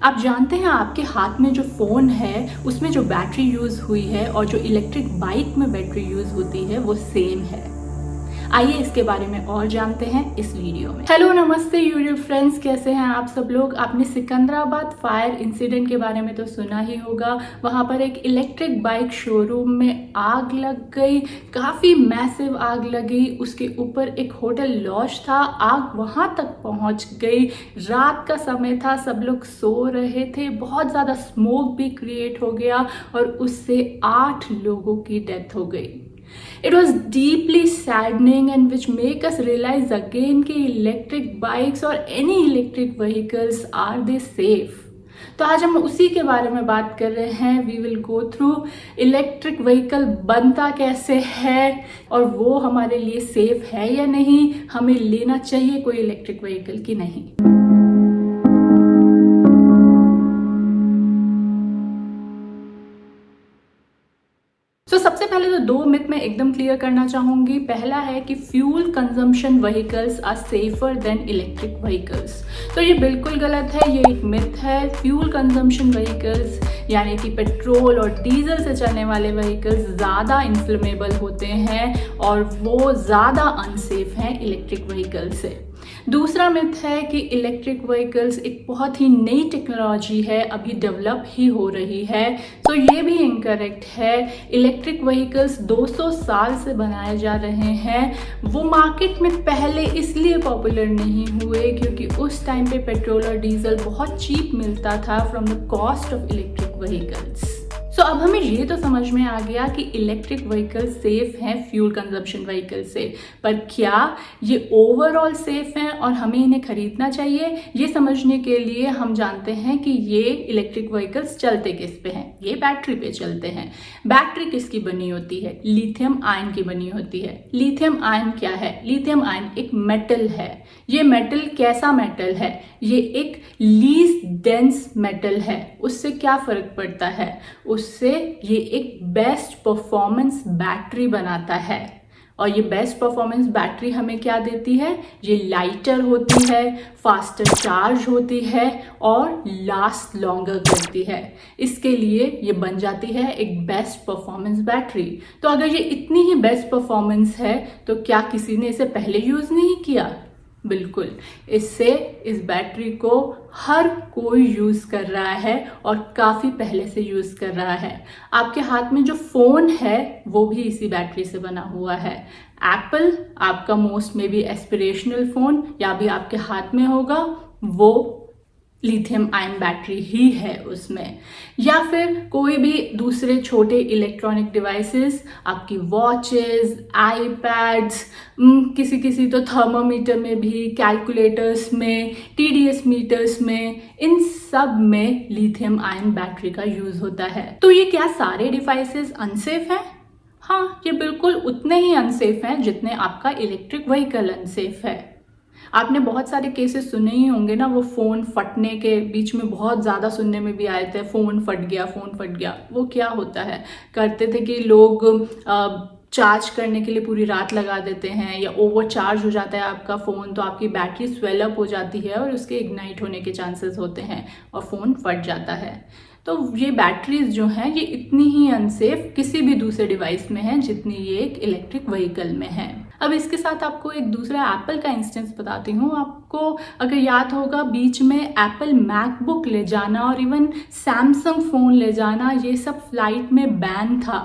आप जानते हैं आपके हाथ में जो फ़ोन है उसमें जो बैटरी यूज़ हुई है और जो इलेक्ट्रिक बाइक में बैटरी यूज़ होती है वो सेम है। आइए इसके बारे में और जानते हैं इस वीडियो में। हेलो नमस्ते यूट्यूब फ्रेंड्स, कैसे हैं आप सब लोग। आपने सिकंदराबाद फायर इंसिडेंट के बारे में तो सुना ही होगा। वहां पर एक इलेक्ट्रिक बाइक शोरूम में आग लग गई, काफ़ी मैसिव आग लगी। उसके ऊपर एक होटल लॉज था, आग वहां तक पहुंच गई। रात का समय था, सब लोग सो रहे थे, बहुत ज़्यादा स्मोक भी क्रिएट हो गया और उससे 8 लोगों की डेथ हो गई। It was deeply saddening and which make us realize again कि electric bikes और any electric vehicles are they safe। तो आज हम उसी के बारे में बात कर रहे हैं। We will go through electric vehicle बनता कैसे है और वो हमारे लिए सेफ है या नहीं, हमें लेना चाहिए कोई इलेक्ट्रिक व्हीकल की नहीं। सबसे पहले तो 2 मिथ मैं एकदम क्लियर करना चाहूंगी। पहला है कि fuel consumption vehicles are safer than electric vehicles. तो ये बिल्कुल गलत है, ये एक मिथ है। फ्यूल कंजम्पशन व्हीकल्स यानी कि पेट्रोल और डीजल से चलने वाले व्हीकल्स ज़्यादा इन्फ्लेमेबल होते हैं और वो ज़्यादा अनसेफ हैं इलेक्ट्रिक व्हीकल से। दूसरा मिथ है कि इलेक्ट्रिक व्हीकल्स एक बहुत ही नई टेक्नोलॉजी है, अभी डेवलप ही हो रही है। तो ये भी इनकरेक्ट है। इलेक्ट्रिक व्हीकल्स 200 साल से बनाए जा रहे हैं। वो मार्केट में पहले इसलिए पॉपुलर नहीं हुए क्योंकि उस टाइम पे पेट्रोल और डीजल बहुत चीप मिलता था from the cost of electric vehicles. So अब हमें ये तो समझ में आ गया कि इलेक्ट्रिक व्हीकल सेफ हैं फ्यूल कंजप्शन व्हीकल से, पर क्या ये ओवरऑल सेफ हैं और हमें इन्हें खरीदना चाहिए, ये समझने के लिए हम जानते हैं कि ये इलेक्ट्रिक व्हीकल्स चलते किस पे हैं। ये बैटरी पे चलते हैं। बैटरी किसकी बनी होती है? लिथियम आयन की बनी होती है। लिथियम आयन क्या है? लिथियम आयन एक मेटल है। ये मेटल कैसा मेटल है? ये एक लीस्ट डेंस मेटल है। उससे क्या फर्क पड़ता है? उससे ये एक बेस्ट परफॉर्मेंस बैटरी बनाता है। और ये बेस्ट परफॉर्मेंस बैटरी हमें क्या देती है? ये लाइटर होती है, फास्टर चार्ज होती है और लास्ट लॉन्गर करती है। इसके लिए ये बन जाती है एक बेस्ट परफॉर्मेंस बैटरी। तो अगर ये इतनी ही बेस्ट परफॉर्मेंस है तो क्या किसी ने इसे पहले यूज़ नहीं किया? बिल्कुल, इससे इस बैटरी को हर कोई यूज़ कर रहा है और काफ़ी पहले से यूज़ कर रहा है। आपके हाथ में जो फ़ोन है वो भी इसी बैटरी से बना हुआ है। एप्पल, आपका मोस्ट में भी एस्पिरेशनल फ़ोन या भी आपके हाथ में होगा, वो लिथियम आयन बैटरी ही है उसमें। या फिर कोई भी दूसरे छोटे इलेक्ट्रॉनिक डिवाइसेस, आपकी वॉचेस, आईपैड्स, किसी तो थर्मोमीटर में भी, कैलकुलेटर्स में, टीडीएस मीटर्स में, इन सब में लिथियम आयन बैटरी का यूज़ होता है। तो ये क्या सारे डिवाइसेस अनसेफ हैं? हाँ, ये बिल्कुल उतने ही अनसेफ हैं जितने आपका इलेक्ट्रिक व्हीकल अनसेफ है। आपने बहुत सारे केसेस सुने ही होंगे ना, वो फ़ोन फटने के बीच में बहुत ज़्यादा सुनने में भी आए थे, फ़ोन फट गया। वो क्या होता है, करते थे कि लोग चार्ज करने के लिए पूरी रात लगा देते हैं या ओवर चार्ज हो जाता है आपका फ़ोन, तो आपकी बैटरी स्वेल अप हो जाती है और उसके इग्नाइट होने के चांसेस होते हैं और फ़ोन फट जाता है। तो ये बैटरीज जो हैं ये इतनी ही अनसेफ किसी भी दूसरे डिवाइस में हैं जितनी ये एक इलेक्ट्रिक व्हीकल में है। अब इसके साथ आपको एक दूसरा एप्पल का इंस्टेंस बताती हूँ। आपको अगर याद होगा, बीच में एप्पल मैकबुक ले जाना और इवन सैमसंग फ़ोन ले जाना, ये सब फ्लाइट में बैन था।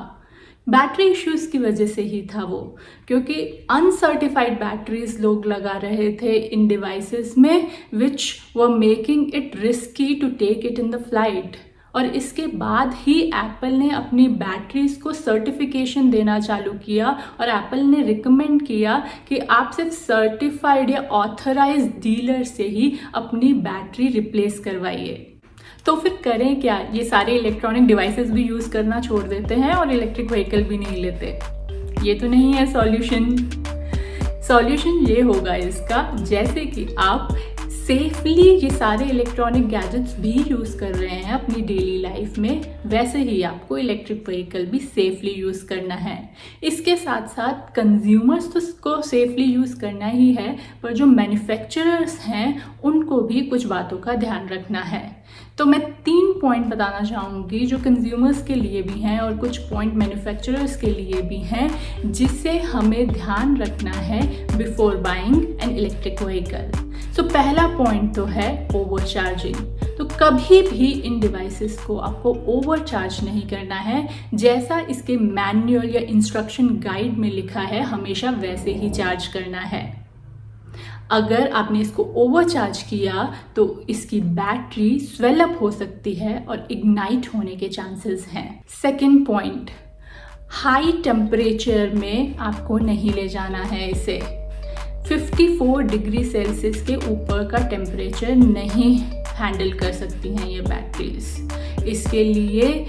बैटरी इश्यूज़ की वजह से ही था वो, क्योंकि अनसर्टिफाइड बैटरीज लोग लगा रहे थे इन डिवाइसेस में, which were making it risky to take it in the flight. और इसके बाद ही एप्पल ने अपनी बैटरीज को सर्टिफिकेशन देना चालू किया और एप्पल ने रिकमेंड किया कि आप सिर्फ सर्टिफाइड या ऑथराइज्ड डीलर से ही अपनी बैटरी रिप्लेस करवाइए। तो फिर करें क्या? ये सारे इलेक्ट्रॉनिक डिवाइसेस भी यूज़ करना छोड़ देते हैं और इलेक्ट्रिक व्हीकल भी नहीं लेते? ये तो नहीं है सॉल्यूशन। सॉल्यूशन ये होगा इसका, जैसे कि आप सेफली ये सारे इलेक्ट्रॉनिक गैजेट्स भी यूज़ कर रहे हैं अपनी डेली लाइफ में, वैसे ही आपको इलेक्ट्रिक व्हीकल भी सेफली यूज़ करना है। इसके साथ साथ कंज्यूमर्स तो इसको सेफली यूज़ करना ही है, पर जो मैन्युफैक्चरर्स हैं उनको भी कुछ बातों का ध्यान रखना है। तो मैं 3 पॉइंट बताना चाहूँगी जो कंज्यूमर्स के लिए भी हैं और कुछ पॉइंट मैन्युफैक्चरर्स के लिए भी हैं, जिसे हमें ध्यान रखना है before buying an electric vehicle. So पहला पॉइंट तो है ओवरचार्जिंग। तो कभी भी इन डिवाइसेस को आपको ओवरचार्ज नहीं करना है। जैसा इसके मैनुअल या इंस्ट्रक्शन गाइड में लिखा है, हमेशा वैसे ही चार्ज करना है। अगर आपने इसको ओवरचार्ज किया तो इसकी बैटरी स्वेल अप हो सकती है और इग्नाइट होने के चांसेस हैं। सेकेंड पॉइंट, हाई टेम्परेचर में आपको नहीं ले जाना है इसे। 54 डिग्री सेल्सियस के ऊपर का टेम्परेचर नहीं हैंडल कर सकती हैं ये बैटरीज। इसके लिए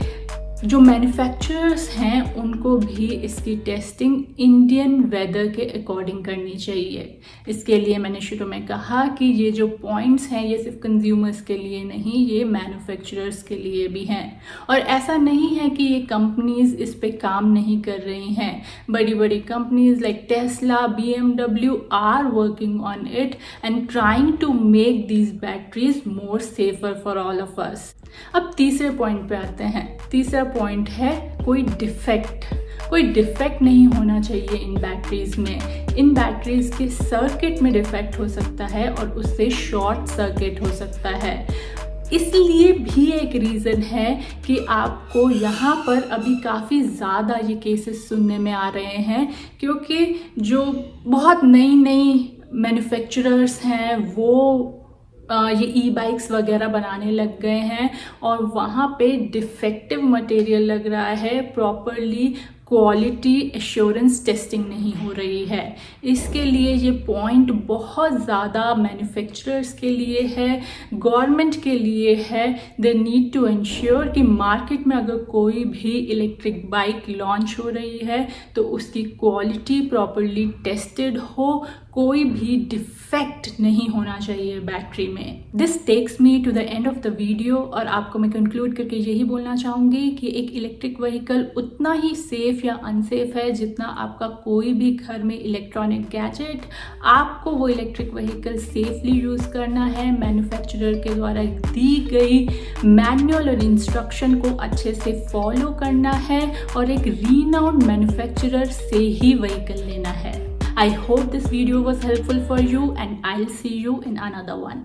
जो मैन्युफैक्चरर्स हैं उनको भी इसकी टेस्टिंग इंडियन वेदर के अकॉर्डिंग करनी चाहिए। इसके लिए मैंने शुरू में कहा कि ये जो पॉइंट्स हैं ये सिर्फ कंज्यूमर्स के लिए नहीं, ये मैन्युफैक्चरर्स के लिए भी हैं। और ऐसा नहीं है कि ये कंपनीज इस पे काम नहीं कर रही हैं। बड़ी बड़ी companies like Tesla, BMW are working on it and trying to make these batteries more safer for all of us. अब तीसरे पॉइंट पे आते हैं। तीसरा पॉइंट है कोई डिफेक्ट नहीं होना चाहिए इन बैटरीज में। इन बैटरीज के सर्किट में डिफेक्ट हो सकता है और उससे शॉर्ट सर्किट हो सकता है। इसलिए भी एक रीज़न है कि आपको यहाँ पर अभी काफ़ी ज़्यादा ये केसेस सुनने में आ रहे हैं, क्योंकि जो बहुत नई मैन्युफैक्चरर्स हैं वो ये ई बाइक्स वगैरह बनाने लग गए हैं और वहाँ पे डिफेक्टिव मटेरियल लग रहा है, प्रॉपरली क्वालिटी एश्योरेंस टेस्टिंग नहीं हो रही है। इसके लिए ये पॉइंट बहुत ज़्यादा मैन्युफैक्चरर्स के लिए है, गवर्नमेंट के लिए है। दे नीड टू इंश्योर कि मार्केट में अगर कोई भी इलेक्ट्रिक बाइक लॉन्च हो रही है तो उसकी क्वालिटी प्रॉपरली टेस्टेड हो, कोई भी डिफेक्ट नहीं होना चाहिए बैटरी में। This takes me to the end of the video और आपको मैं कंक्लूड करके यही बोलना चाहूँगी कि एक इलेक्ट्रिक व्हीकल उतना ही सेफ या अनसेफ है जितना आपका कोई भी घर में इलेक्ट्रॉनिक गैजेट। आपको वो इलेक्ट्रिक व्हीकल सेफली यूज़ करना है, मैन्युफैक्चरर के द्वारा दी गई मैनुअल और इंस्ट्रक्शन को अच्छे से फॉलो करना है और एक रीनाउंड मैन्युफैक्चरर से ही व्हीकल लेना है। I hope this video was helpful for you and I'll see you in another one.